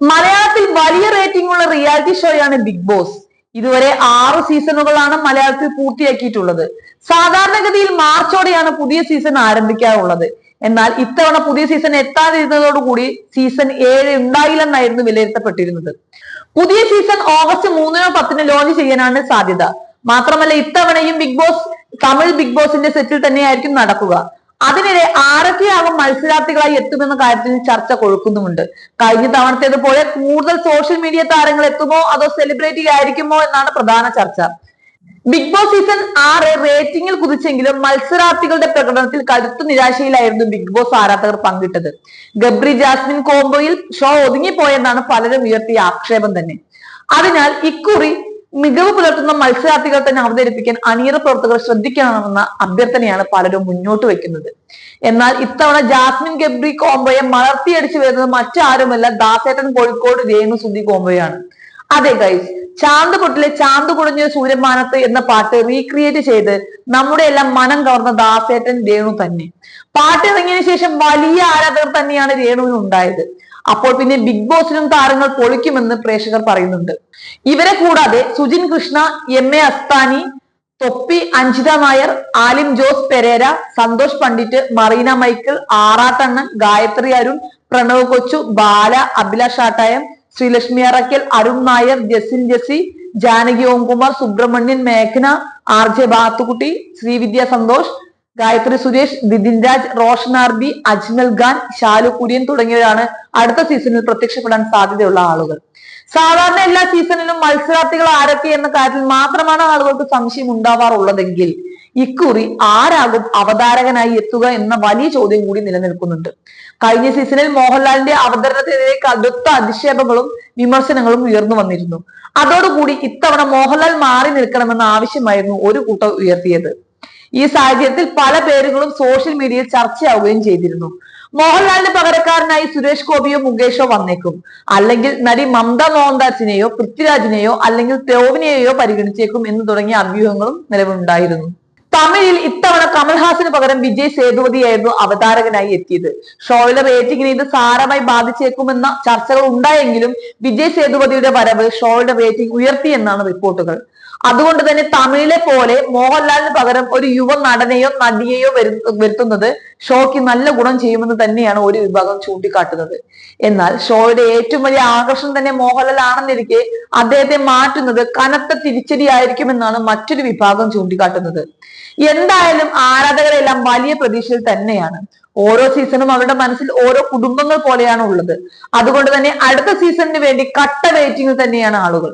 മലയാളത്തിൽ വലിയ റേറ്റിംഗ് ഉള്ള റിയാലിറ്റി ഷോയാണ് ബിഗ് ബോസ്. ഇതുവരെ 6 സീസണുകളാണ് മലയാളത്തിൽ പൂർത്തിയാക്കിയിട്ടുള്ളത്. സാധാരണഗതിയിൽ മാർച്ചോടെയാണ് പുതിയ സീസൺ ആരംഭിക്കാറുള്ളത്. എന്നാൽ ഇത്തവണ പുതിയ സീസൺ എത്താതിരുന്നതോടുകൂടി സീസൺ 7 ഉണ്ടായില്ലെന്നായിരുന്നു വിലയിരുത്തപ്പെട്ടിരുന്നത്. പുതിയ സീസൺ ഓഗസ്റ്റ് 3-നോ 10-നോ ലോഞ്ച് ചെയ്യാനാണ് സാധ്യത. മാത്രമല്ല ഇത്തവണയും ബിഗ് ബോസ് തമിഴ് ബിഗ് ബോസിന്റെ സെറ്റിൽ തന്നെയായിരിക്കും നടക്കുക. അതിനിടെ ആരൊക്കെയാകും മത്സരാർത്ഥികളായി എത്തുമെന്ന കാര്യത്തിൽ ചർച്ച കൊഴുക്കുന്നുമുണ്ട്. കഴിഞ്ഞ തവണത്തേതുപോലെ കൂടുതൽ സോഷ്യൽ മീഡിയ താരങ്ങൾ എത്തുമോ അതോ സെലിബ്രിറ്റി ആയിരിക്കുമോ എന്നാണ് പ്രധാന ചർച്ച. ബിഗ് ബോസ് സീസൺ 6 റേറ്റിംഗിൽ കുതിച്ചെങ്കിലും മത്സരാർത്ഥികളുടെ പ്രകടനത്തിൽ കടുത്ത നിരാശയിലായിരുന്നു ബിഗ് ബോസ് ആരാധകർ പങ്കിട്ടത്. ഗബ്രി ജാസ്മിൻ കോംബോയിൽ ഷോ ഒതുങ്ങിപ്പോയെന്നാണ് പലരും ഉയർത്തിയ ആക്ഷേപം തന്നെ. അതിനാൽ ഇക്കുറി മികവ് പുലർത്തുന്ന മത്സരാർത്ഥികൾ തന്നെ അവതരിപ്പിക്കാൻ അണിയറ പ്രവർത്തകർ ശ്രദ്ധിക്കണമെന്ന അഭ്യർത്ഥനയാണ് പലരും മുന്നോട്ട് വെക്കുന്നത്. എന്നാൽ ഇത്തവണ ജാസ്മിൻ ഗബ്രി കോംബോയെ മലർത്തിയടിച്ചു വരുന്നത് മറ്റാരുമല്ല, ദാസേട്ടൻ കോഴിക്കോട് രേണു സുധി കോംബോയാണ്. അതെ ഗൈസ്, ചാന്ത് പൊട്ടിലെ ചാന്ത് കുടഞ്ഞ സൂര്യമാനത്ത് എന്ന പാട്ട് റീക്രിയേറ്റ് ചെയ്ത് നമ്മുടെ എല്ലാം മനം കവർന്ന ദാസേട്ടൻ രേണു തന്നെ. പാട്ട് ഇറങ്ങിയതിനു ശേഷം വലിയ ആരാധകർ തന്നെയാണ് രേണുവിന് ഉണ്ടായത്. അപ്പോൾ പിന്നെ ബിഗ് ബോസിനും താരങ്ങൾ പൊളിക്കുമെന്ന് പ്രേക്ഷകർ പറയുന്നുണ്ട്. ഇവരെ കൂടാതെ സുജിൻ കൃഷ്ണ, എം.എ. അസ്താനി, തൊപ്പി, അഞ്ജിത നായർ, ആലിം ജോസ് പെരേര, സന്തോഷ് പണ്ഡിറ്റ്, മറീന മൈക്കിൾ, ആറാട്ടണ്ണൻ, ഗായത്രി അരുൺ, പ്രണവ് കൊച്ചു, ബാല, അഭിലാഷ് ആട്ടായം, ശ്രീലക്ഷ്മി അറക്കൽ, അരുൺ നായർ, ജസിൻ ജസി, ജാനകി ഓംകുമാർ, സുബ്രഹ്മണ്യൻ, മേഘന, RJ ബാത്തുക്കുട്ടി, ശ്രീവിദ്യ സന്തോഷ്, ഗായത്രി സുരേഷ്, ദിദിൻ രാജ്, റോഷൻ RB, അജ്മൽ ഖാൻ, ഷാലു കുര്യൻ തുടങ്ങിയവരാണ് അടുത്ത സീസണിൽ പ്രത്യക്ഷപ്പെടാൻ സാധ്യതയുള്ള ആളുകൾ. സാധാരണ എല്ലാ സീസണിലും മത്സരാർത്ഥികൾ ആരൊക്കെ എന്ന കാര്യത്തിൽ മാത്രമാണ് ആളുകൾക്ക് സംശയം ഉണ്ടാവാറുള്ളതെങ്കിൽ ഇക്കുറി ആരാകും അവതാരകനായി എത്തുക എന്ന വലിയ ചോദ്യം കൂടി നിലനിൽക്കുന്നുണ്ട്. കഴിഞ്ഞ സീസണിൽ മോഹൻലാലിന്റെ അവതരണത്തിനെതിരെ കടുത്ത അധിക്ഷേപങ്ങളും വിമർശനങ്ങളും ഉയർന്നു വന്നിരുന്നു. അതോടുകൂടി ഇത്തവണ മോഹൻലാൽ മാറി നിൽക്കണമെന്ന ആവശ്യമായിരുന്നു ഒരു കൂട്ടർ ഉയർത്തിയത്. ഈ സാഹചര്യത്തിൽ പല പേരുകളും സോഷ്യൽ മീഡിയയിൽ ചർച്ചയാവുകയും ചെയ്തിരുന്നു. മോഹൻലാലിന് പകരക്കാരനായി സുരേഷ് ഗോപിയോ മുകേഷോ വന്നേക്കും, അല്ലെങ്കിൽ നടി മമത മോഹൻദാസിനെയോ പൃഥ്വിരാജിനെയോ അല്ലെങ്കിൽ ടോവിനെയോ പരിഗണിച്ചേക്കും എന്ന് തുടങ്ങിയ അഭ്യൂഹങ്ങളും നിലവിലുണ്ടായിരുന്നു. തമിഴിൽ ഇത്തവണ കമൽഹാസന് പകരം വിജയ് സേതുപതിയായിരുന്നു അവതാരകനായി എത്തിയത്. ഷോയിലെ റേറ്റിംഗിനെ ഇത് സാരമായി ബാധിച്ചേക്കുമെന്ന ചർച്ചകൾ ഉണ്ടായെങ്കിലും വിജയ് സേതുപതിയുടെ വരവ് ഷോയുടെ റേറ്റിംഗ് ഉയർത്തിയെന്നാണ് റിപ്പോർട്ടുകൾ. അതുകൊണ്ട് തന്നെ തമിഴിലെ പോലെ മോഹൻലാലിന് പകരം ഒരു യുവ നടനെയോ നടിയെയോ വരുത്തുന്നത് ഷോയ്ക്ക് നല്ല ഗുണം ചെയ്യുമെന്ന് തന്നെയാണ് ഒരു വിഭാഗം ചൂണ്ടിക്കാട്ടുന്നത്. എന്നാൽ ഷോയുടെ ഏറ്റവും വലിയ ആകർഷണം തന്നെ മോഹൻലാൽ ആണെന്നിരിക്കെ അദ്ദേഹത്തെ മാറ്റുന്നത് കനത്ത തിരിച്ചടിയായിരിക്കുമെന്നാണ് മറ്റൊരു വിഭാഗം ചൂണ്ടിക്കാട്ടുന്നത്. എന്തായാലും ആരാധകരെല്ലാം വലിയ പ്രതീക്ഷയിൽ തന്നെയാണ്. ഓരോ സീസണും അവരുടെ മനസ്സിൽ ഓരോ കുടുംബങ്ങൾ പോലെയാണ് ഉള്ളത്. അതുകൊണ്ട് തന്നെ അടുത്ത സീസണിന് വേണ്ടി കട്ട വെയിറ്റിംഗിൽ തന്നെയാണ് ആളുകൾ.